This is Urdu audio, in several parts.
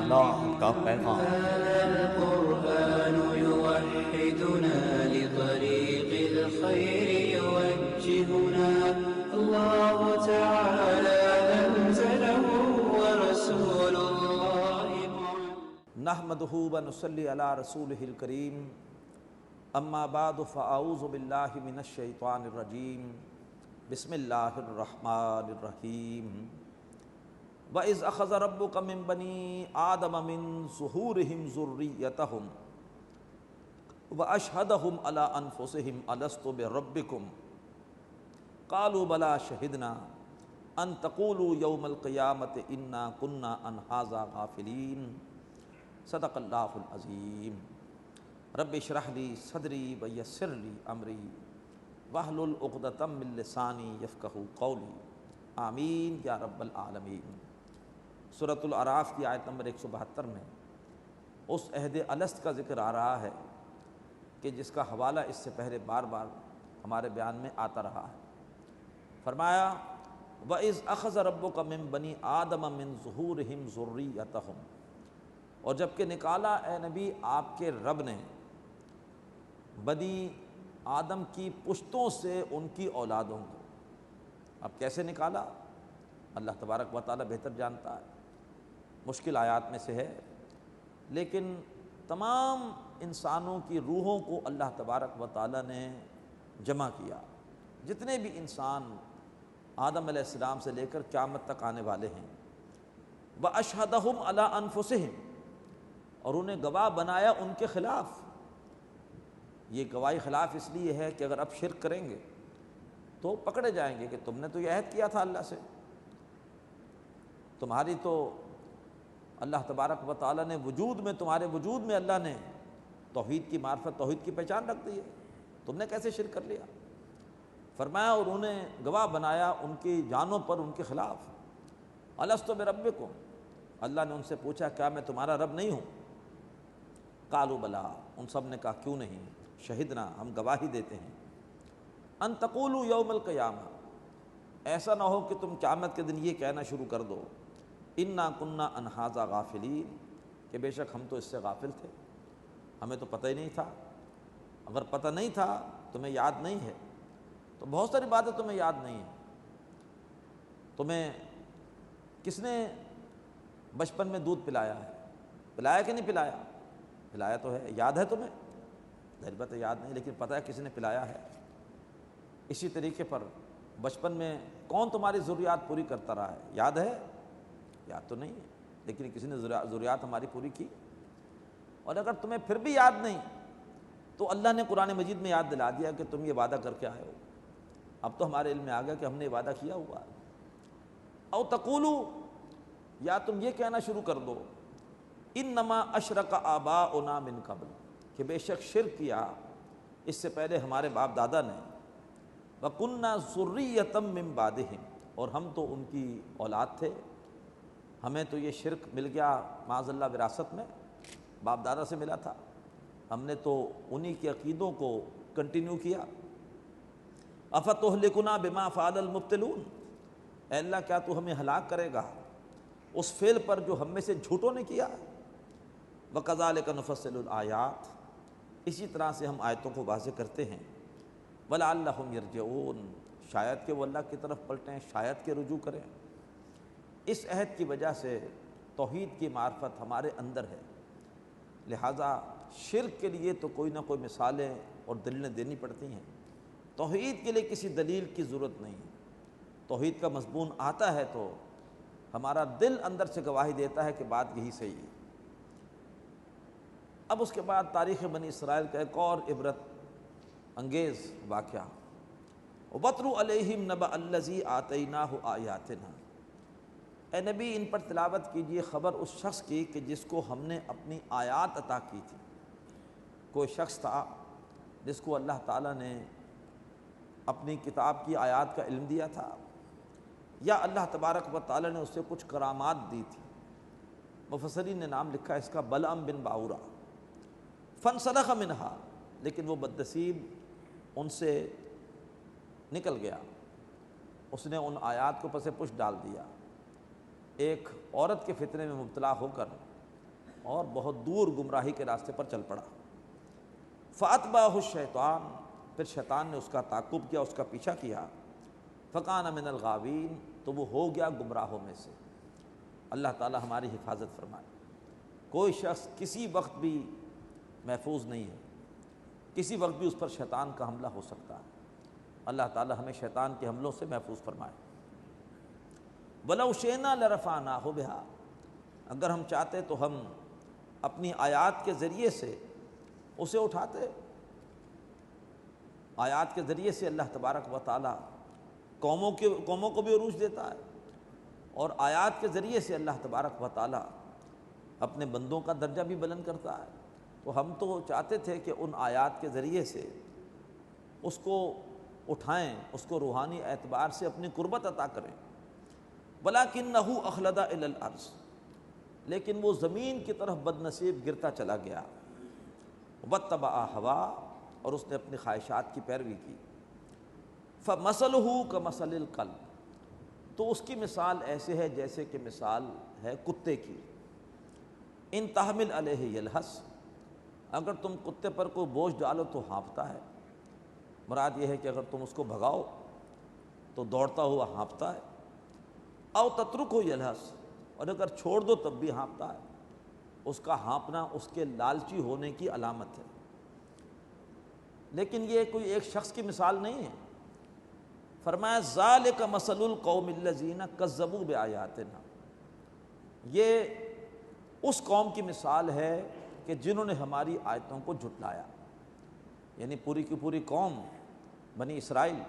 اللہ کا پیغام۔ هذا القرآن يوحدنا لطريق الخير يوجهنا الله تعالى أنزله ورسول الله نحمده ونصلي على رسوله الكريم اما بعد فاعوذ باللہ من الشیطان الرجیم بسم اللہ الرحمن الرحیم وَإِذْ أَخَذَ رَبُّكَ مِن بَنِي آدَمَ مِن ظُهُورِهِمْ ذُرِّيَّتَهُمْ وَأَشْهَدَهُمْ عَلَىٰ أَنفُسِهِمْ أَلَسْتُ بِرَبِّكُمْ قَالُوا بَلَىٰ شَهِدْنَا أَن تَقُولُوا يَوْمَ الْقِيَامَةِ إِنَّا كُنَّا عَنْ هَٰذَا غَافِلِينَ صدق اللہ العظیم۔ رب اشرح لی صدری ویسر لی امری واحلل عقدۃ من لسانی یفقہوا قولی آمین یا رب العالمین۔ سورۃ الاعراف کی آیت نمبر 172 میں اس عہد الست کا ذکر آ رہا ہے کہ جس کا حوالہ اس سے پہلے بار بار ہمارے بیان میں آتا رہا ہے۔ فرمایا وَإِذْ أَخَذَ رَبُّكَ مِن بَنِي آدَمَ مِن ظُهُورِهِمْ ذُرِّيَّتَهُمْ، اور جب کہ نکالا اے نبی آپ کے رب نے بنی آدم کی پشتوں سے ان کی اولادوں کو۔ اب کیسے نکالا اللہ تبارک و تعالیٰ بہتر جانتا ہے، مشکل آیات میں سے ہے، لیکن تمام انسانوں کی روحوں کو اللہ تبارک و تعالیٰ نے جمع کیا، جتنے بھی انسان آدم علیہ السلام سے لے کر قیامت تک آنے والے ہیں۔ وَأَشْهَدَهُمْ عَلَىٰ أَنفُسِهِمْ، اور انہیں گواہ بنایا ان کے خلاف۔ یہ گواہی خلاف اس لیے ہے کہ اگر اب شرک کریں گے تو پکڑے جائیں گے کہ تم نے تو یہ عہد کیا تھا اللہ سے، تمہاری تو اللہ تبارک و تعالیٰ نے وجود میں، تمہارے وجود میں اللہ نے توحید کی معرفت، توحید کی پہچان رکھ دی ہے، تم نے کیسے شرک کر لیا؟ فرمایا اور انہیں گواہ بنایا ان کی جانوں پر ان کے خلاف۔ الستُ بربکم، اللہ نے ان سے پوچھا کیا میں تمہارا رب نہیں ہوں؟ قالوا بلا، ان سب نے کہا کیوں نہیں، شہدنا، ہم گواہی دیتے ہیں، ان تقولوا یوم القیامہ، ایسا نہ ہو کہ تم قیامت کے دن یہ کہنا شروع کر دو انا کنا عن ھذا غافلین، کہ بے شک ہم تو اس سے غافل تھے، ہمیں تو پتہ ہی نہیں تھا۔ اگر پتہ نہیں تھا، تمہیں یاد نہیں ہے، تو بہت ساری باتیں تمہیں یاد نہیں ہیں۔ تمہیں کس نے بچپن میں دودھ پلایا ہے؟ پلایا کہ نہیں پلایا؟ پلایا تو ہے، یاد ہے تمہیں؟ ظاہر بات ہے یاد نہیں، لیکن پتہ ہے کس نے پلایا ہے۔ اسی طریقے پر بچپن میں کون تمہاری ضروریات پوری کرتا رہا ہے؟ یاد ہے؟ یاد تو نہیں ہے، لیکن کسی نے ضروریات ہماری پوری کی۔ اور اگر تمہیں پھر بھی یاد نہیں تو اللہ نے قرآن مجید میں یاد دلا دیا کہ تم یہ وعدہ کر کے آئے ہو۔ اب تو ہمارے علم میں آ گیا کہ ہم نے یہ وعدہ کیا ہوا ہے۔ او تقولو، یا تم یہ کہنا شروع کر دو انما اشرک آباؤنا من قبل، کہ بے شک شرک کیا اس سے پہلے ہمارے باپ دادا نے، وَكُنَّا ذُرِّيَّةً مِّن بَعْدِهِمْ، اور ہم تو ان کی اولاد تھے، ہمیں تو یہ شرک مل گیا معاذ اللہ وراثت میں، باپ دادا سے ملا تھا، ہم نے تو انہی کے عقیدوں کو کنٹینیو کیا۔ أَفَتُهْلِكُنَا بِمَا فَعَلَ الْمُبْطِلُونَ، اے اللہ کیا تو ہمیں ہلاک کرے گا اس فعل پر جو ہم میں سے جھوٹوں نے کیا؟ وَكَذَلِكَ نُفَصِّلُ الْآيَاتِ، اسی طرح سے ہم آیتوں کو واضح کرتے ہیں۔ وَلَعَلَّهُمْ يَرْجِعُونَ، شاید کہ وہ اللہ کی طرف پلٹیں، شاید کہ رجوع کریں۔ اس عہد کی وجہ سے توحید کی معرفت ہمارے اندر ہے، لہٰذا شرک کے لیے تو کوئی نہ کوئی مثالیں اور دلیلیں دینی پڑتی ہیں، توحید کے لیے کسی دلیل کی ضرورت نہیں ہے۔ توحید کا مضمون آتا ہے تو ہمارا دل اندر سے گواہی دیتا ہے کہ بات یہی صحیح ہے۔ اب اس کے بعد تاریخ بنی اسرائیل کا ایک اور عبرت انگیز واقعہ، وَاتْلُ عَلَيْهِمْ نَبَأَ الَّذِي آتَيْنَاهُ آیَاتِنَا، اے نبی ان پر تلاوت کیجئے خبر اس شخص کی کہ جس کو ہم نے اپنی آیات عطا کی تھی۔ کوئی شخص تھا جس کو اللہ تعالیٰ نے اپنی کتاب کی آیات کا علم دیا تھا، یا اللہ تبارک و تعالیٰ نے اس سے کچھ کرامات دی تھی۔ مفسرین نے نام لکھا اس کا بلعم بن باورا، فانسلخ منہا، لیکن وہ بدنصیب ان سے نکل گیا، اس نے ان آیات کو پس پش ڈال دیا۔ ایک عورت کے فتنے میں مبتلا ہو کر اور بہت دور گمراہی کے راستے پر چل پڑا۔ فَأَتْبَعَهُ الشَّيْطَانُ، پھر شیطان نے اس کا تعقب کیا، اس کا پیچھا کیا۔ فَكَانَ مِنَ الْغَاوِينَ، تو وہ ہو گیا گمراہوں میں سے۔ اللہ تعالی ہماری حفاظت فرمائے۔ کوئی شخص کسی وقت بھی محفوظ نہیں ہے، کسی وقت بھی اس پر شیطان کا حملہ ہو سکتا ہے۔ اللہ تعالی ہمیں شیطان کے حملوں سے محفوظ فرمائے۔ وَلَوْ شِئْنَا لَرَفَعْنَاهُ بِهَا، اگر ہم چاہتے تو ہم اپنی آیات کے ذریعے سے اسے اٹھاتے۔ آیات کے ذریعے سے اللہ تبارک و تعالی قوموں کو بھی عروج دیتا ہے، اور آیات کے ذریعے سے اللہ تبارک و تعالی اپنے بندوں کا درجہ بھی بلند کرتا ہے۔ تو ہم تو چاہتے تھے کہ ان آیات کے ذریعے سے اس کو اٹھائیں، اس کو روحانی اعتبار سے اپنی قربت عطا کریں۔ وَلَكِنَّهُ أَخْلَدَ إِلَى الْأَرْضِ، لیکن وہ زمین کی طرف بد نصیب گرتا چلا گیا۔ وَاتَّبَعَ هَوَاهُ، اور اس نے اپنی خواہشات کی پیروی کی۔ فَمَثَلُهُ كَمَثَلِ الْكَلْبِ، تو اس کی مثال ایسے ہے جیسے کہ مثال ہے کتے کی۔ إِن تَحْمِلْ عَلَيْهِ يَلْهَثْ، اگر تم کتے پر کوئی بوجھ ڈالو تو ہانپتا ہے۔ مراد یہ ہے کہ اگر تم اس کو بھگاؤ تو دوڑتا ہوا ہانپتا ہے۔ او تترکہ یلہث، اور اگر چھوڑ دو تب بھی ہانپتا ہے۔ اس کا ہانپنا اس کے لالچی ہونے کی علامت ہے۔ لیکن یہ کوئی ایک شخص کی مثال نہیں ہے۔ فرمایا ذالک مثل القوم الذین کذبوا بآیاتنا، یہ اس قوم کی مثال ہے کہ جنہوں نے ہماری آیتوں کو جھٹلایا۔ یعنی پوری کی پوری قوم بنی اسرائیل،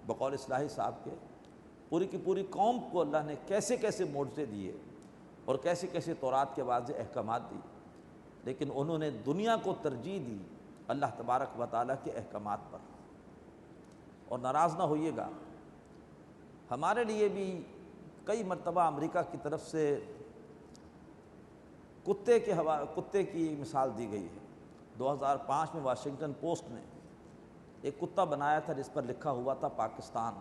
بقول اصلاحی صاحب کے، پوری کی پوری قوم کو اللہ نے کیسے کیسے معجزے دیے اور کیسے کیسے تورات کے واضح احکامات دی، لیکن انہوں نے دنیا کو ترجیح دی اللہ تبارک و تعالیٰ کے احکامات پر۔ اور ناراض نہ ہوئیے گا، ہمارے لیے بھی کئی مرتبہ امریکہ کی طرف سے کتے کی مثال دی گئی ہے۔ 2005 میں واشنگٹن پوسٹ نے ایک کتا بنایا تھا جس پر لکھا ہوا تھا پاکستان،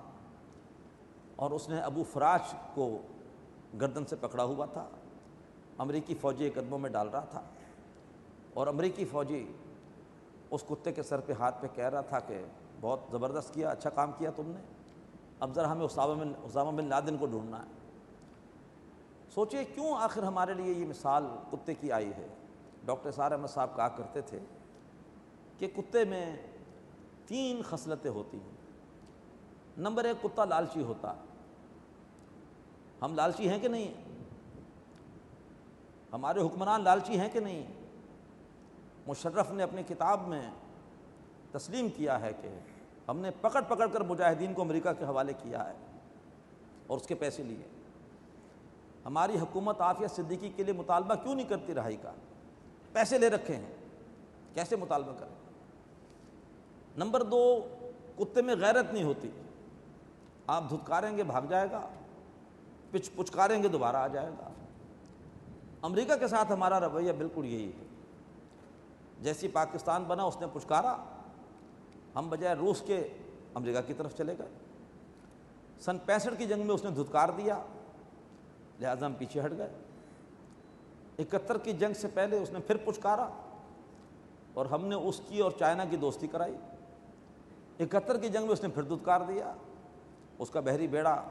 اور اس نے ابو فراش کو گردن سے پکڑا ہوا تھا، امریکی فوجی کے قدموں میں ڈال رہا تھا، اور امریکی فوجی اس کتے کے سر پہ ہاتھ پہ کہہ رہا تھا کہ بہت زبردست کیا، اچھا کام کیا تم نے، اب ذرا ہمیں اسامہ بن لادن کو ڈھونڈنا ہے۔ سوچئے کیوں آخر ہمارے لیے یہ مثال کتے کی آئی ہے۔ ڈاکٹر اسرار احمد صاحب کہا کرتے تھے کہ کتے میں 3 خصلتیں ہوتی ہیں۔ نمبر 1، کتا لالچی ہوتا۔ ہم لالچی ہیں کہ نہیں؟ ہمارے حکمران لالچی ہیں کہ نہیں؟ مشرف نے اپنی کتاب میں تسلیم کیا ہے کہ ہم نے پکڑ پکڑ کر مجاہدین کو امریکہ کے حوالے کیا ہے اور اس کے پیسے لیے۔ ہماری حکومت عافیہ صدیقی کے لیے مطالبہ کیوں نہیں کرتی رہائی کا؟ پیسے لے رکھے ہیں، کیسے مطالبہ کریں؟ نمبر 2، کتے میں غیرت نہیں ہوتی۔ آپ دھتکاریں گے بھاگ جائے گا، پچکاریں گے دوبارہ آ جائے گا۔ امریکہ کے ساتھ ہمارا رویہ بالکل یہی ہے۔ جیسی پاکستان بنا اس نے پچکارا، ہم بجائے روس کے امریکہ کی طرف چلے گئے۔ سن 65 کی جنگ میں اس نے دھتکار دیا، لہذا ہم پیچھے ہٹ گئے۔ 71 کی جنگ سے پہلے اس نے پھر پچکارا اور ہم نے اس کی اور چائنا کی دوستی کرائی۔ 71 کی جنگ میں اس نے پھر دھتکار دیا، اس کا بحری بیڑا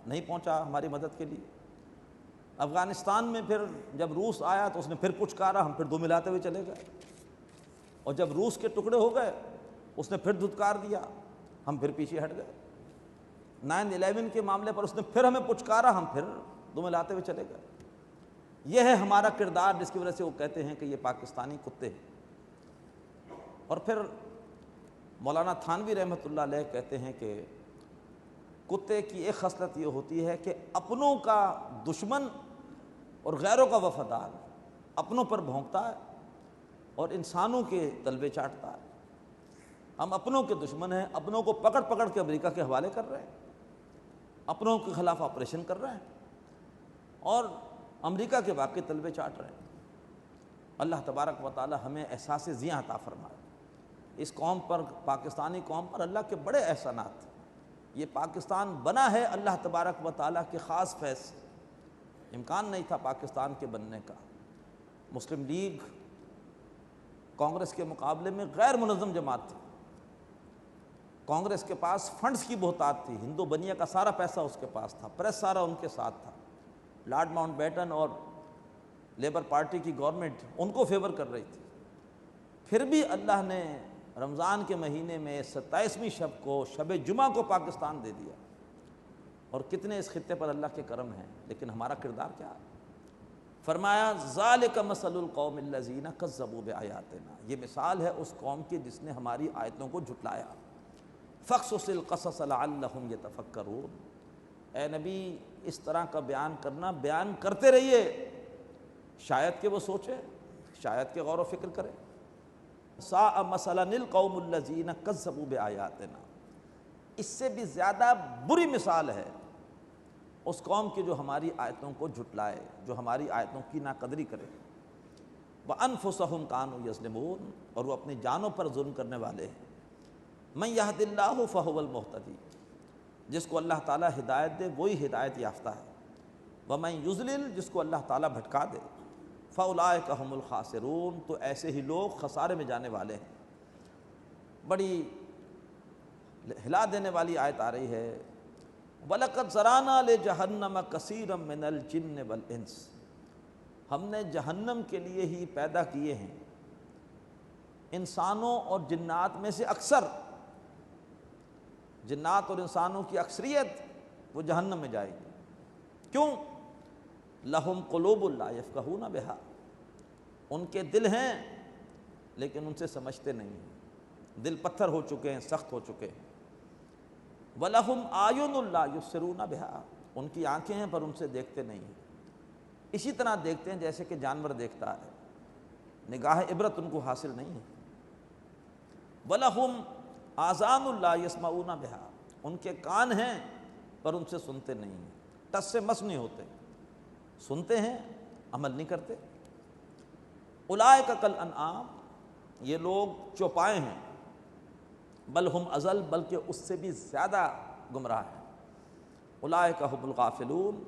نہیں پہنچا ہماری مدد کے لیے۔ افغانستان میں پھر جب روس آیا تو اس نے پھر پچکارا، ہم پھر دو ملاتے ہوئے چلے گئے، اور جب روس کے ٹکڑے ہو گئے اس نے پھر دھتکار دیا، ہم پھر پیچھے ہٹ گئے۔ 9/11 کے معاملے پر اس نے پھر ہمیں پچکارا، ہم پھر دو ملاتے ہوئے چلے گئے۔ یہ ہے ہمارا کردار، جس کی وجہ سے وہ کہتے ہیں کہ یہ پاکستانی کتے ہیں۔ اور پھر مولانا تھانوی رحمۃ اللہ علیہ کہتے ہیں کہ کتے کی ایک خصلت یہ ہوتی ہے کہ اپنوں کا دشمن اور غیروں کا وفادار، اپنوں پر بھونکتا ہے اور انسانوں کے تلوے چاٹتا ہے۔ ہم اپنوں کے دشمن ہیں، اپنوں کو پکڑ پکڑ کے امریکہ کے حوالے کر رہے ہیں، اپنوں کے خلاف آپریشن کر رہے ہیں اور امریکہ کے واقعی تلوے چاٹ رہے ہیں۔ اللہ تبارک و تعالی ہمیں احساس ضیاء عطا فرمائے۔ اس قوم پر، پاکستانی قوم پر اللہ کے بڑے احسانات۔ یہ پاکستان بنا ہے اللہ تبارک و تعالیٰ کے خاص فیض سے، امکان نہیں تھا پاکستان کے بننے کا۔ مسلم لیگ کانگریس کے مقابلے میں غیر منظم جماعت تھی. کانگریس کے پاس فنڈز کی بہتات تھی، ہندو بنیا کا سارا پیسہ اس کے پاس تھا، پریس سارا ان کے ساتھ تھا. لارڈ ماؤنٹ بیٹن اور لیبر پارٹی کی گورنمنٹ ان کو فیور کر رہی تھی. پھر بھی اللہ نے رمضان کے مہینے میں 27ویں شب کو، شب جمعہ کو پاکستان دے دیا. اور کتنے اس خطے پر اللہ کے کرم ہیں، لیکن ہمارا کردار کیا ہے؟ فرمایا ذالک مثل القوم الذین کذبوا بآیاتنا، یہ مثال ہے اس قوم کی جس نے ہماری آیتوں کو جھٹلایا. فاقصص القصص لعلہم یتفکرون، اے نبی اس طرح کا بیان کرنا، بیان کرتے رہیے، شاید کہ وہ سوچے، شاید کہ غور و فکر کرے. ساء مثلا القوم الذین کذبوا بآیاتنا، اس سے بھی زیادہ بری مثال ہے اس قوم کی جو ہماری آیتوں کو جھٹلائے، جو ہماری آیتوں کی ناقدری کرے. وَأَنفُسَهُمْ كَانُوا يَظْلِمُونَ، اور وہ اپنی جانوں پر ظلم کرنے والے ہیں. مَن يَهْدِ اللَّهُ فَهُوَ الْمُهْتَدِي، جس کو اللہ تعالیٰ ہدایت دے وہی ہدایت یافتہ ہے. وَمَن يُضْلِلْ، جس کو اللہ تعالیٰ بھٹکا دے، فَأُولَٰئِكَ هُمُ الْخَاسِرُونَ، تو ایسے ہی لوگ خسارے میں جانے والے ہیں. بڑی ہلا دینے والی آیت آ رہی ہے. وَلَقَدْ ذَرَأْنَا لِجَهَنَّمَ كَثِيرًا مِنَ الْجِنِّ وَالْإِنسِ، ہم نے جہنم کے لیے ہی پیدا کیے ہیں انسانوں اور جنات میں سے اکثر. جنات اور انسانوں کی اکثریت وہ جہنم میں جائے گی. کیوں؟ لَهُمْ قُلُوبٌ لَا يَفْقَهُونَ بِهَا، ان کے دل ہیں لیکن ان سے سمجھتے نہیں ہیں، دل پتھر ہو چکے ہیں، سخت ہو چکے ہیں. وَلَهُمْ أَعْيُنٌ لَا يُبْصِرُونَ بِهَا، ان کی آنکھیں ہیں پر ان سے دیکھتے نہیں ہیں. اسی طرح دیکھتے ہیں جیسے کہ جانور دیکھتا ہے، نگاہ عبرت ان کو حاصل نہیں ہے. وَلَهُمْ آذَانٌ لَا يَسْمَعُونَ بِهَا، ان کے کان ہیں پر ان سے سنتے نہیں ہیں، ٹس سے مس نہیں ہوتے، سنتے ہیں عمل نہیں کرتے. اولئک کالانعام، یہ لوگ چوپائے ہیں، بل ہم اضل، بلکہ اس سے بھی زیادہ گمراہ ہیں. اولئک هم الغافلون،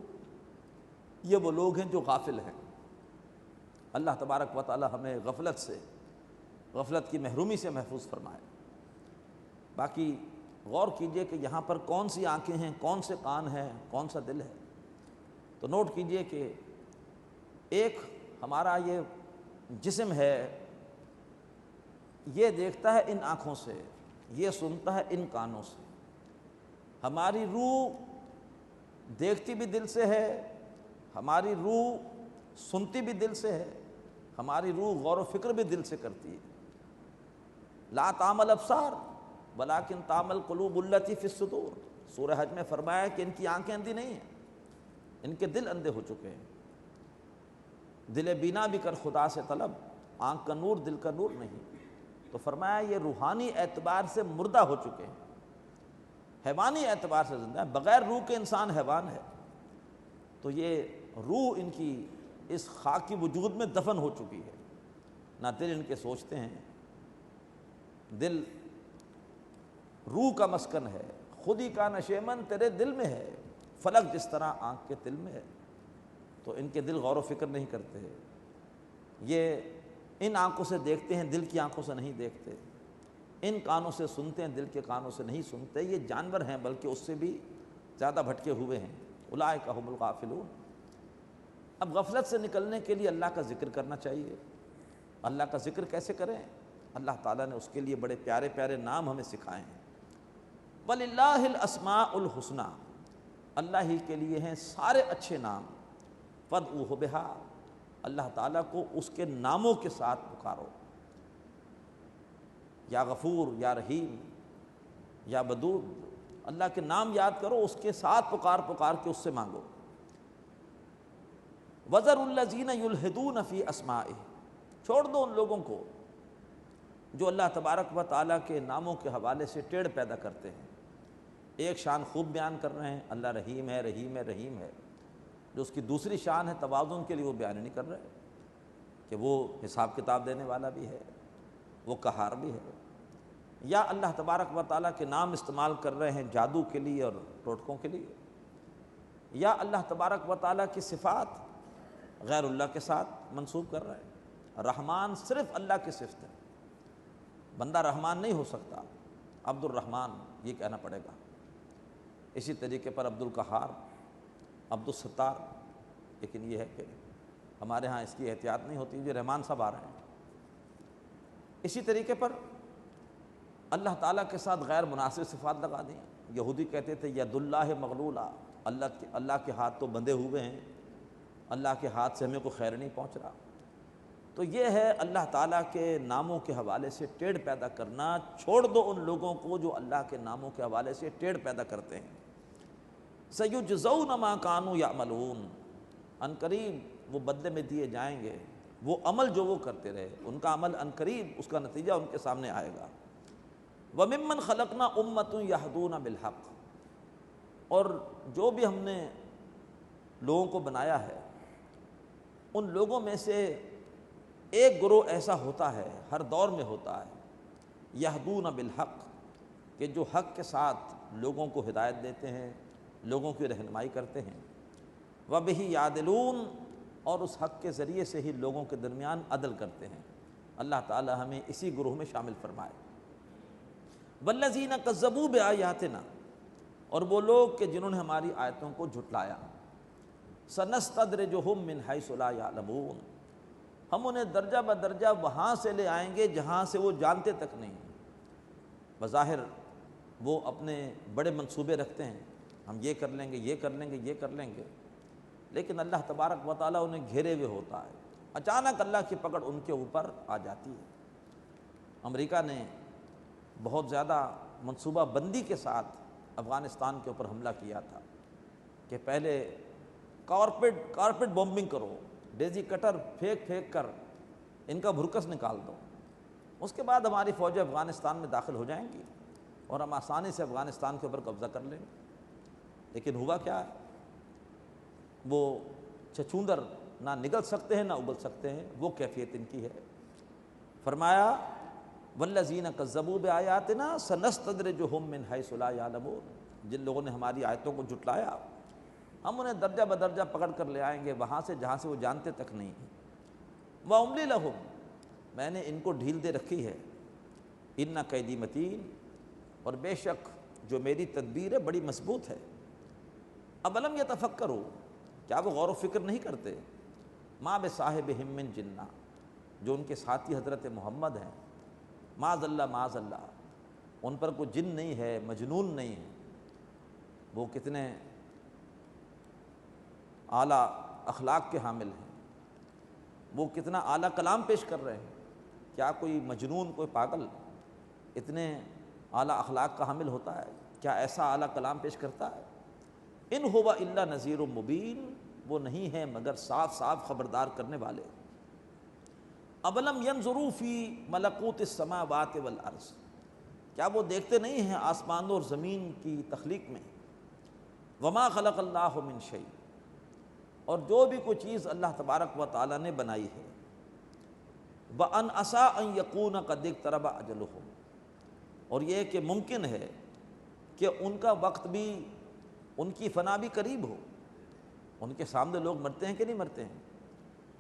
یہ وہ لوگ ہیں جو غافل ہیں. اللہ تبارک و تعالی ہمیں غفلت سے، غفلت کی محرومی سے محفوظ فرمائے. باقی غور کیجئے کہ یہاں پر کون سی آنکھیں ہیں، کون سے کان ہیں، کون سا دل ہے. تو نوٹ کیجئے کہ ایک ہمارا یہ جسم ہے، یہ دیکھتا ہے ان آنکھوں سے، یہ سنتا ہے ان کانوں سے. ہماری روح دیکھتی بھی دل سے ہے، ہماری روح سنتی بھی دل سے ہے، ہماری روح غور و فکر بھی دل سے کرتی ہے. لا تعمل ابصار ولکن تعمل قلوب التی فی الصدور، سورہ حج میں فرمایا کہ ان کی آنکھیں اندھی نہیں ہیں، ان کے دل اندھے ہو چکے ہیں. دل بینا بھی کر خدا سے طلب، آنکھ کا نور دل کا نور نہیں. تو فرمایا یہ روحانی اعتبار سے مردہ ہو چکے ہیں، حیوانی اعتبار سے زندہ ہے. بغیر روح کے انسان حیوان ہے. تو یہ روح ان کی اس خاکی وجود میں دفن ہو چکی ہے، نہ دل ان کے سوچتے ہیں. دل روح کا مسکن ہے، خودی کا نشیمن تیرے دل میں ہے، فلک جس طرح آنکھ کے دل میں ہے. تو ان کے دل غور و فکر نہیں کرتے. یہ ان آنکھوں سے دیکھتے ہیں، دل کی آنکھوں سے نہیں دیکھتے. ان کانوں سے سنتے ہیں، دل کے کانوں سے نہیں سنتے. یہ جانور ہیں بلکہ اس سے بھی زیادہ بھٹکے ہوئے ہیں. اولئک هم الغافلون. اب غفلت سے نکلنے کے لیے اللہ کا ذکر کرنا چاہیے. اللہ کا ذکر کیسے کریں؟ اللہ تعالیٰ نے اس کے لیے بڑے پیارے پیارے نام ہمیں سکھائے ہیں. وَلِلَّهِ الْأَسْمَاءُ الْحُسْنَى، اللہ ہی کے لیے ہیں سارے اچھے نام. فَادْعُوهُ بِهَا، اللہ تعالیٰ کو اس کے ناموں کے ساتھ پکارو. یا غفور، یا رحیم، یا ودود، اللہ کے نام یاد کرو، اس کے ساتھ پکار کے اس سے مانگو. وَذَرُوا الَّذِينَ يُلْحِدُونَ فِي أَسْمَائِهِ، چھوڑ دو ان لوگوں کو جو اللہ تبارک و تعالیٰ کے ناموں کے حوالے سے ٹیڑھ پیدا کرتے ہیں. ایک شان خوب بیان کر رہے ہیں، اللہ رحیم ہے، رحیم ہے، رحیم ہے. جو اس کی دوسری شان ہے توازن کے لیے وہ بیان نہیں کر رہے کہ وہ حساب کتاب دینے والا بھی ہے، وہ قہار بھی ہے. یا اللہ تبارک و تعالیٰ کے نام استعمال کر رہے ہیں جادو کے لیے اور ٹوٹکوں کے لیے. یا اللہ تبارک و تعالیٰ کی صفات غیر اللہ کے ساتھ منسوب کر رہا ہے۔ رحمان صرف اللہ کی صفت ہے، بندہ رحمان نہیں ہو سکتا، عبد الرحمن یہ کہنا پڑے گا۔ اسی طریقے پر عبد القہار، عبد الستار، لیکن یہ ہے کہ ہمارے ہاں اس کی احتیاط نہیں ہوتی، جو رحمان صاحب آ رہے ہیں۔ اسی طریقے پر اللہ تعالیٰ کے ساتھ غیر مناسب صفات لگا دیں۔ یہودی کہتے تھے ید اللہ مغلولہ، اللہ کے ہاتھ تو بندھے ہوئے ہیں، اللہ کے ہاتھ سے ہمیں کوئی خیر نہیں پہنچ رہا۔ تو یہ ہے اللہ تعالیٰ کے ناموں کے حوالے سے ٹیڑھ پیدا کرنا۔ چھوڑ دو ان لوگوں کو جو اللہ کے ناموں کے حوالے سے ٹیڑھ پیدا کرتے ہیں۔ سَيُجْزَوْنَ مَا كَانُوا يَعْمَلُونَ، عنقریب وہ بدلے میں دیے جائیں گے وہ عمل جو وہ کرتے رہے، ان کا عمل عنقریب اس کا نتیجہ ان کے سامنے آئے گا۔ وَمِمَّنْ خَلَقْنَا أُمَّةٌ يَهْدُونَ بِالْحَقِّ، اور جو بھی ہم نے لوگوں کو بنایا ہے ان لوگوں میں سے ایک گروہ ایسا ہوتا ہے، ہر دور میں ہوتا ہے، یہدون بالحق، کہ جو حق کے ساتھ لوگوں کو ہدایت دیتے ہیں، لوگوں کی رہنمائی کرتے ہیں، وبہ یعدلون، اور اس حق کے ذریعے سے ہی لوگوں کے درمیان عدل کرتے ہیں۔ اللہ تعالی ہمیں اسی گروہ میں شامل فرمائے۔ والذین کذبوا بآیاتنا، اور وہ لوگ کہ جنہوں نے ہماری آیتوں کو جھٹلایا، سنستدرجہم من حیث لا یعلمون، ہم انہیں درجہ بدرجہ وہاں سے لے آئیں گے جہاں سے وہ جانتے تک نہیں۔ بظاہر وہ اپنے بڑے منصوبے رکھتے ہیں، ہم یہ کر لیں گے، یہ کر لیں گے، یہ کر لیں گے، لیکن اللہ تبارک و تعالیٰ انہیں گھیرے ہوئے ہوتا ہے، اچانک اللہ کی پکڑ ان کے اوپر آ جاتی ہے۔ امریکہ نے بہت زیادہ منصوبہ بندی کے ساتھ افغانستان کے اوپر حملہ کیا تھا کہ پہلے کارپیٹ بومبنگ کرو، ڈیزی کٹر پھینک کر ان کا بھرکس نکال دو، اس کے بعد ہماری فوجیں افغانستان میں داخل ہو جائیں گی اور ہم آسانی سے افغانستان کے اوپر قبضہ کر لیں گے۔ لیکن ہوا کیا ہے، وہ چچوندر نہ نگل سکتے ہیں نہ اگل سکتے ہیں، وہ کیفیت ان کی ہے۔ فرمایا والذین کذبوا بآیاتنا سنستدرجہم من حیث لا یعلمون، جن لوگوں نے ہماری آیتوں کو جھٹلایا ہم انہیں درجہ بدرجہ پکڑ کر لے آئیں گے وہاں سے جہاں سے وہ جانتے تک نہیں ہیں۔ وَأُمْلِي لَهُمْ، میں نے ان کو ڈھیل دے رکھی ہے، اِنَّ کَیدی متین، اور بے شک جو میری تدبیر ہے بڑی مضبوط ہے۔ اَوَلَمْ يَتَفَکَّرُوا، کیا وہ غور و فکر نہیں کرتے، مَا بِصَاحِبِهِم مِّن جِنَّةٍ، جو ان کے ساتھی حضرت محمد ہیں، معاذ اللہ، ان پر کوئی جن نہیں ہے، مجنون نہیں ہے، وہ کتنے اعلیٰ اخلاق کے حامل ہیں، وہ کتنا اعلیٰ کلام پیش کر رہے ہیں۔ کیا کوئی مجنون، کوئی پاگل اتنے اعلیٰ اخلاق کا حامل ہوتا ہے؟ کیا ایسا اعلیٰ کلام پیش کرتا ہے؟ ان ہوا الا نذیر مبین، وہ نہیں ہے مگر صاف صاف خبردار کرنے والے۔ اولم ینظروا فی ملکوت السماوات والارض، کیا وہ دیکھتے نہیں ہیں آسمانوں اور زمین کی تخلیق میں؟ وما خلق اللہ من شیء، اور جو بھی کوئی چیز اللہ تبارک و تعالیٰ نے بنائی ہے، وَأَنْ عَسَىٰ أَنْ يَكُونَ قَدِ اقْتَرَبَ أَجَلُهُمْ، اور یہ کہ ممکن ہے کہ ان کا وقت بھی، ان کی فنا بھی قریب ہو۔ ان کے سامنے لوگ مرتے ہیں کہ نہیں مرتے ہیں؟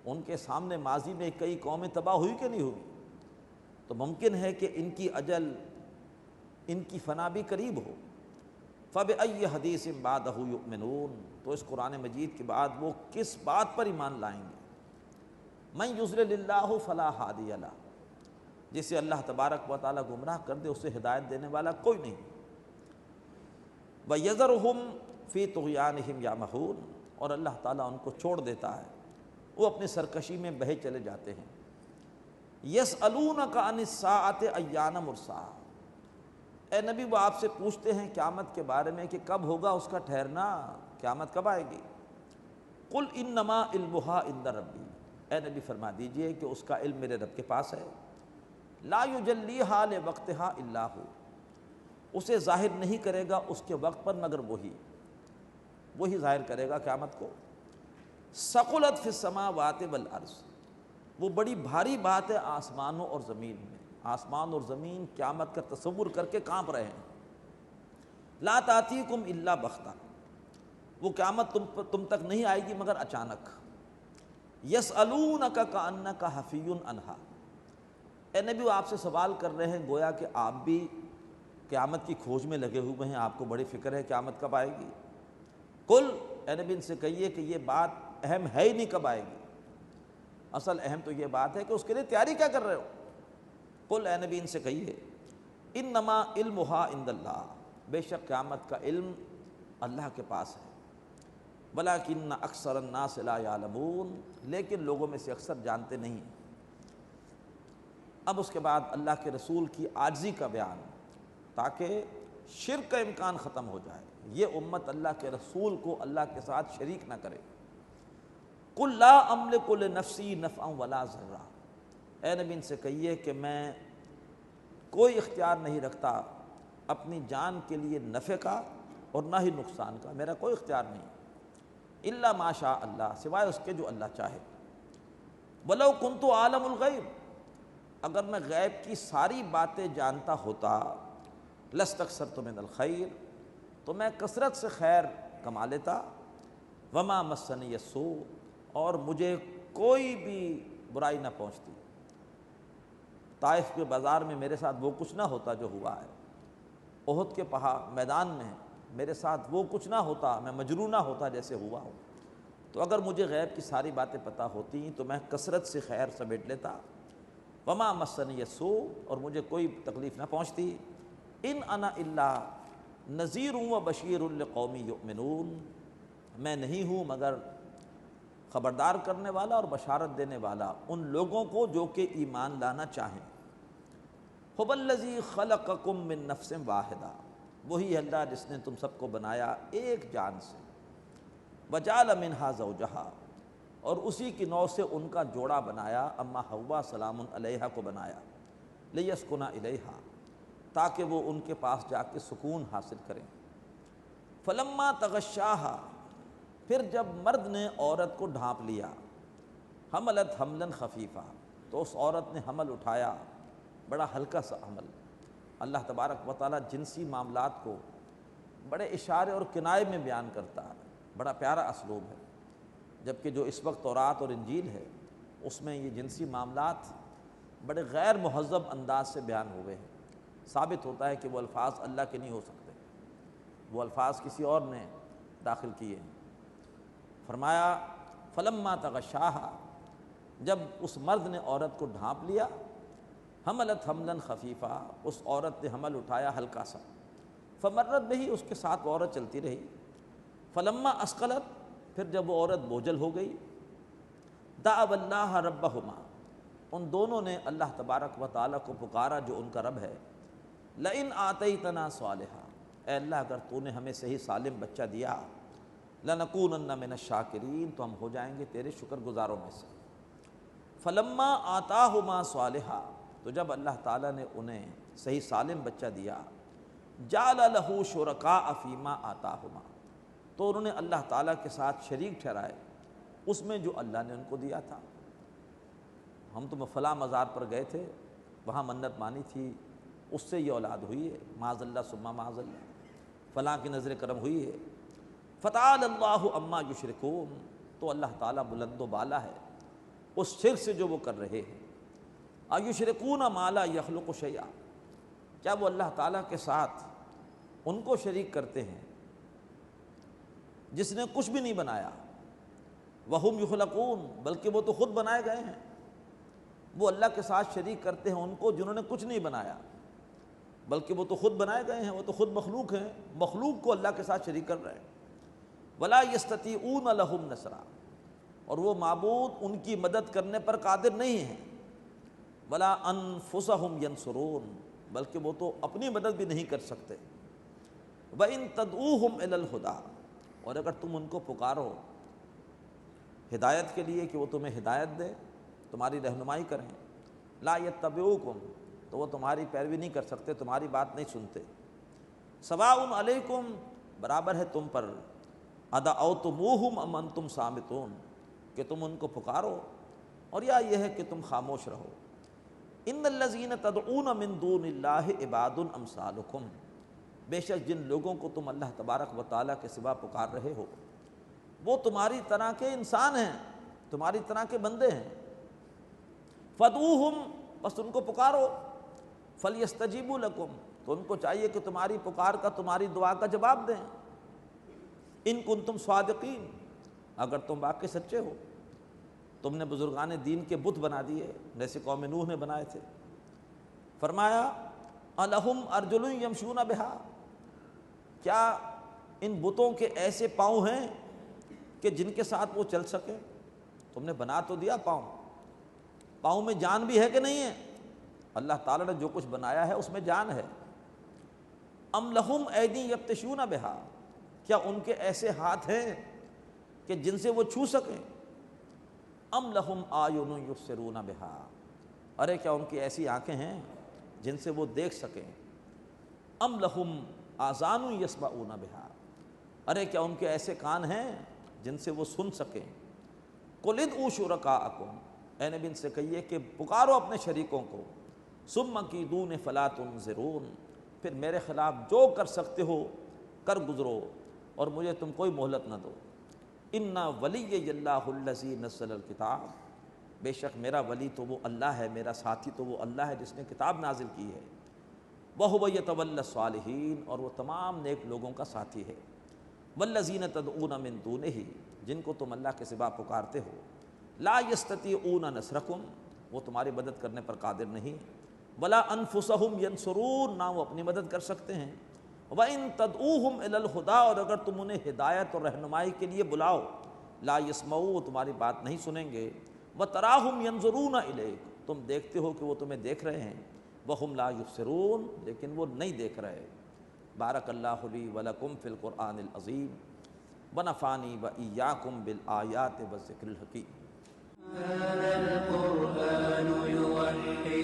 ان کے سامنے ماضی میں کئی قومیں تباہ ہوئی کہ نہیں ہوئی؟ تو ممکن ہے کہ ان کی اجل، ان کی فنا بھی قریب ہو۔ فَبِأَيِّ حَدِيثٍ بَعْدَهُ يُؤْمِنُونَ، تو اس قرآن مجید کے بعد وہ کس بات پر ایمان لائیں گے؟ مَن يُضْلِلِ اللَّهُ فَلَا هَادِيَ لَهُ، جسے اللہ تبارک و تعالیٰ گمراہ کر دے اسے ہدایت دینے والا کوئی نہیں۔ وَيَذَرُهُمْ فِي طُغْيَانِهِمْ يَعْمَهُونَ، اور اللہ تعالیٰ ان کو چھوڑ دیتا ہے، وہ اپنی سرکشی میں بہے چلے جاتے ہیں۔ يَسْأَلُونَكَ عَنِ السَّاعَةِ أَيَّانَ مُرْسَاهَا، اے نبی وہ آپ سے پوچھتے ہیں قیامت کے بارے میں کہ کب ہوگا اس کا ٹھہرنا، قیامت کب آئے گی؟ قُلْ إِنَّمَا عِلْمُهَا عِندَ رَبِّي، اے نبی فرما دیجئے کہ اس کا علم میرے رب کے پاس ہے۔ لَا يُجَلِّيهَا لِوَقْتِهَا إِلَّا هُوَ، اسے ظاہر نہیں کرے گا اس کے وقت پر مگر وہی ظاہر کرے گا قیامت کو۔ ثقلت فی السماوات والارض، وہ بڑی بھاری بات ہے آسمانوں اور زمین میں۔ آسمان اور زمین قیامت کا تصور کر کے کانپ رہے ہیں۔ لا تاتیکم الا بغتہ، وہ قیامت تم تک نہیں آئے گی مگر اچانک۔ یسألونک کأنک حفی عنہا، اے نبی وہ آپ سے سوال کر رہے ہیں گویا کہ آپ بھی قیامت کی کھوج میں لگے ہوئے ہیں، آپ کو بڑی فکر ہے قیامت کب آئے گی۔ قل، اے نبی ان سے کہیے کہ یہ بات اہم ہے ہی نہیں کب آئے گی، اصل اہم تو یہ بات ہے کہ اس کے لیے تیاری کیا کر رہے ہو۔ قل، اے نبی ان سے کہیے انما علمھا عند اللہ، بے شک قیامت کا علم اللہ کے پاس ہے، ولکن اکثر الناس لا یعلمون، لیکن لوگوں میں سے اکثر جانتے نہیں ہیں۔ اب اس کے بعد اللہ کے رسول کی عاجزی کا بیان، تاکہ شرک کا امکان ختم ہو جائے، یہ امت اللہ کے رسول کو اللہ کے ساتھ شریک نہ کرے۔ قل لا املک لنفسی نفعا ولا ضرا، اے نبی ان سے کہیے کہ میں کوئی اختیار نہیں رکھتا اپنی جان کے لیے نفع کا اور نہ ہی نقصان کا، میرا کوئی اختیار نہیں، الا ما شاء اللہ، سوائے اس کے جو اللہ چاہے۔ ولو کنت عالم الغیب، اگر میں غیب کی ساری باتیں جانتا ہوتا، لاستکثرت من الخیر، تو میں کثرت سے خیر کما لیتا، وما مسنی السوء، اور مجھے کوئی بھی برائی نہ پہنچتی۔ طائف کے بازار میں میرے ساتھ وہ کچھ نہ ہوتا جو ہوا ہے، احد کے میدان میں میرے ساتھ وہ کچھ نہ ہوتا، میں مجروح نہ ہوتا جیسے ہوا ہوں۔ تو اگر مجھے غیب کی ساری باتیں پتہ ہوتی تو میں کثرت سے خیر سمیٹ لیتا، وما مسنی السوء، اور مجھے کوئی تکلیف نہ پہنچتی۔ ان انا الا نذیر و بشیر لقوم یؤمنون، میں نہیں ہوں مگر خبردار کرنے والا اور بشارت دینے والا ان لوگوں کو جو کہ ایمان لانا چاہیں۔ هو الذی خلقکم من نفس واحدہ، وہی اللہ جس نے تم سب کو بنایا ایک جان سے، وجعل منہا زوجہا، اور اسی کی نوع سے ان کا جوڑا بنایا، اما حوا سلام علیہا کو بنایا، لیسکن الیہا، تاکہ وہ ان کے پاس جا کے سکون حاصل کریں۔ فلما تغشاہا، پھر جب مرد نے عورت کو ڈھانپ لیا، حملت حملا خفیفا، تو اس عورت نے حمل اٹھایا بڑا ہلکا سا حمل۔ اللہ تبارک و تعالیٰ جنسی معاملات کو بڑے اشارے اور کنائے میں بیان کرتا ہے، بڑا پیارا اسلوب ہے، جبکہ جو اس وقت تورات اور انجیل ہے اس میں یہ جنسی معاملات بڑے غیر مہذب انداز سے بیان ہوئے ہیں۔ ثابت ہوتا ہے کہ وہ الفاظ اللہ کے نہیں ہو سکتے، وہ الفاظ کسی اور نے داخل کیے ہیں۔ فرمایا فلما تغشاہا، جب اس مرد نے عورت کو ڈھانپ لیا، حملت حملا خفیفا، اس عورت نے حمل اٹھایا ہلکا سا، فمرت بہی، اس کے ساتھ وہ عورت چلتی رہی، فلما اسقلت، پھر جب وہ عورت بوجھل ہو گئی، دعوا اللہ ربہما، ان دونوں نے اللہ تبارک و تعالیٰ کو پکارا جو ان کا رب ہے، لئن آتیتنا صالحا، اے اللہ اگر تو نے ہمیں صحیح سالم بچہ دیا، لنکونن من الشاکرین، تو ہم ہو جائیں گے تیرے شکر گزاروں میں سے۔ فلما آتاہما صالحا، تو جب اللہ تعالیٰ نے انہیں صحیح سالم بچہ دیا، جعل لہ شرکاء فیما آتاہما، تو انہوں نے اللہ تعالیٰ کے ساتھ شریک ٹھہرائے اس میں جو اللہ نے ان کو دیا تھا۔ ہم تو فلاں مزار پر گئے تھے، وہاں منت مانی تھی، اس سے یہ اولاد ہوئی ہے، معاذ اللہ ثم معاذ اللہ، فلاں کی نظر کرم ہوئی ہے۔ فتعالی اللہ عما یشرکون، تو اللہ تعالیٰ بلند و بالا ہے اس شرک سے جو وہ کر رہے ہیں۔ ایشرکون ما لا یخلق شیئا، کیا وہ اللہ تعالیٰ کے ساتھ ان کو شریک کرتے ہیں جس نے کچھ بھی نہیں بنایا، وہم یخلقون، بلکہ وہ تو خود بنائے گئے ہیں۔ وہ اللہ کے ساتھ شریک کرتے ہیں ان کو جنہوں نے کچھ نہیں بنایا، بلکہ وہ تو خود بنائے گئے ہیں، وہ تو خود مخلوق ہیں، مخلوق کو اللہ کے ساتھ شریک کر رہے ہیں۔ ولا یستطیعون لہم نصرا، اور وہ معبود ان کی مدد کرنے پر قادر نہیں ہیں۔ ولا انفسہم ینصرون، بلکہ وہ تو اپنی مدد بھی نہیں کر سکتے۔ وَإِن تَدْعُوهُمْ إِلَى الْهُدَىٰ، اور اگر تم ان کو پکارو ہدایت کے لیے کہ وہ تمہیں ہدایت دے، تمہاری رہنمائی کریں، لا یتبعوکم، تو وہ تمہاری پیروی نہیں کر سکتے، تمہاری بات نہیں سنتے۔ سواء علیکم، برابر ہے تم پر، ادعوتموہم ام انتم صامتون، کہ تم ان کو پکارو اور یا یہ ہے کہ تم خاموش رہو۔ ان الذین تدعون من دون اللہ عباد امثالکم، بے شک جن لوگوں کو تم اللہ تبارک و تعالیٰ کے سوا پکار رہے ہو وہ تمہاری طرح کے انسان ہیں۔ تمہاری طرح کے بندے ہیں، فدعوہم، بس ان کو پکارو، فلیستجیبوا لکم، تو ان کو چاہیے کہ تمہاری پکار کا، تمہاری دعا کا جواب دیں، ان کنتم صادقین، اگر تم واقعی سچے ہو۔ تم نے بزرگان دین کے بت بنا دیے جیسے قوم نوح نے بنائے تھے۔ فرمایا الہم ارجل یمشون بہا، کیا ان بتوں کے ایسے پاؤں ہیں کہ جن کے ساتھ وہ چل سکے؟ تم نے بنا تو دیا پاؤں میں جان بھی ہے کہ نہیں ہے؟ اللہ تعالیٰ نے جو کچھ بنایا ہے اس میں جان ہے۔ ام لہم ایدی یبطشون بہا، کیا ان کے ایسے ہاتھ ہیں کہ جن سے وہ چھو سکیں؟ ام لہم اعین یبصرون بہا، ارے کیا ان کی ایسی آنکھیں ہیں جن سے وہ دیکھ سکیں؟ ام لہم آذان یسمعون بہا، ارے کیا ان کے ایسے کان ہیں جن سے وہ سن سکیں؟ قل ادعوا شرکاءکم، اے نبی ان سے کہیے کہ پکارو اپنے شریکوں کو، ثم کیدون فلا تنظرون، پھر میرے خلاف جو کر سکتے ہو کر گزرو اور مجھے تم کوئی مہلت نہ دو۔ ان ولی اللہ الذی نزل الکتاب، بے شک میرا ولی تو وہ اللہ ہے، میرا ساتھی تو وہ اللہ ہے جس نے کتاب نازل کی ہے۔ وَهُوَ يَتَوَلَّى الصَّالِحِينَ، اور وہ تمام نیک لوگوں کا ساتھی ہے۔ وَالَّذِينَ تَدْعُونَ مِن دُونِهِ، جن کو تم اللہ کے سوا پکارتے ہو، لا يَسْتَطِيعُونَ نَصْرَكُمْ، وہ تمہاری مدد کرنے پر قادر نہیں، وَلَا أَنفُسَهُمْ يَنصُرُونَ، نہ وہ اپنی مدد کر سکتے ہیں۔ وَإِن تَدْعُوهُمْ إِلَى الْهُدَىٰ، اور اگر تم انہیں ہدایت اور رہنمائی کے لیے بلاؤ، لا يَسْمَعُوا، وہ تمہاری بات نہیں سنیں گے۔ وَتَرَاهُمْ يَنظُرُونَ إِلَيْكَ، تم دیکھتے ہو کہ وہ تمہیں دیکھ رہے ہیں، وَهُمْ لَا يُبْصِرُونَ، لیکن وہ نہیں دیکھ رہے۔ بارک اللہ لی وَلَكُمْ فِي الْقُرْآنِ الْعَظِيمِ وَنَفَعَنِي وَإِيَّاكُمْ بِالْآيَاتِ وَالذِّكْرِ الْحَكِيمِ۔ هذا القرآن يوحد